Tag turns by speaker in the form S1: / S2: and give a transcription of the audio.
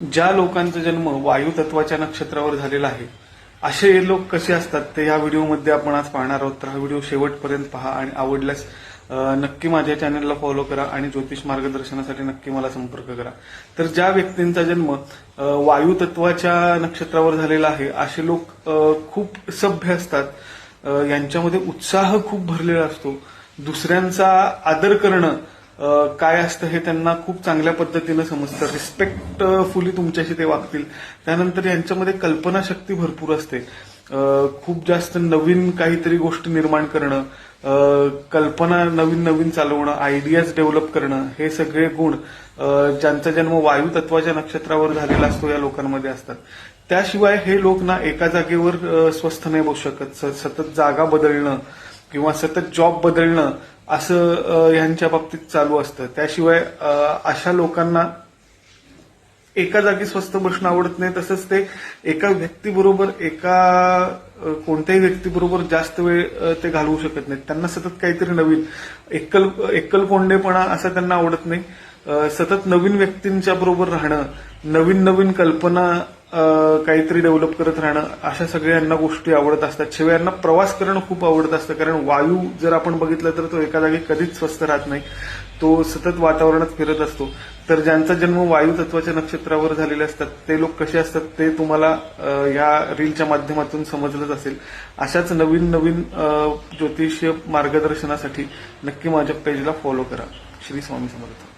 S1: ज्या लोकांचा जन्म वायू तत्वाच्या नक्षत्रावर झालेला आहे असे लोक कसे असतात ते या व्हिडिओमध्ये आपण आज पाहणार आहोत. तर हा व्हिडिओ शेवटपर्यंत पहा आणि आवडल्यास नक्की माझ्या चॅनलला फॉलो करा आणि ज्योतिष मार्गदर्शनासाठी नक्की मला संपर्क करा. तर ज्या व्यक्तींचा जन्म वायू तत्वाच्या नक्षत्रावर झालेला आहे असे लोक खूप सभ्य असतात. यांच्यामध्ये उत्साह खूप भरलेला असतो. दुसऱ्यांचा आदर करणं काय असतं हे त्यांना खूप चांगल्या पद्धतीनं समजतं. रिस्पेक्टफुली तुमच्याशी ते वागतील. त्यानंतर यांच्यामध्ये कल्पनाशक्ती भरपूर असते. खूप जास्त नवीन काहीतरी गोष्टी निर्माण करणं, कल्पना नवीन नवीन चालवणं, आयडियाज डेव्हलप करणं, हे सगळे गुण ज्यांचा जन्म वायू तत्वाच्या नक्षत्रावर झालेला असतो या लोकांमध्ये असतात. त्याशिवाय हे लोक ना एका जागेवर स्वस्थ नाही बसू शकत. सतत जागा बदलणं किंवा सतत जॉब बदलणं असं यांच्या बाबतीत चालू असतं. त्याशिवाय अशा लोकांना एका जागी स्वस्थ बसणं आवडत नाही. तसंच ते एका व्यक्तीबरोबर कोणत्याही व्यक्तीबरोबर जास्त वेळ ते घालवू शकत नाहीत. त्यांना सतत काहीतरी नवीन एकलकोंडेपणा असं त्यांना आवडत नाही. सतत नवीन व्यक्तींच्या बरोबर राहणं, नवीन नवीन कल्पना काहीतरी डेव्हलप करत राहणं, अशा सगळ्यांना गोष्टी आवडत असतात. शिवाय यांना प्रवास करणं खूप आवडत असतं. कारण वायू जर आपण बघितलं तर तो एका जागी कधीच स्वस्थ राहत नाही. तो सतत वातावरणात फिरत असतो. तर ज्यांचा जन्म वायू तत्वाच्या नक्षत्रावर झालेले असतात ते लोक कसे असतात ते तुम्हाला या रीलच्या माध्यमातून समजलंच असेल. अशाच नवीन नवीन ज्योतिषीय मार्गदर्शनासाठी नक्की माझ्या पेजला फॉलो करा. श्री स्वामी समर्थ.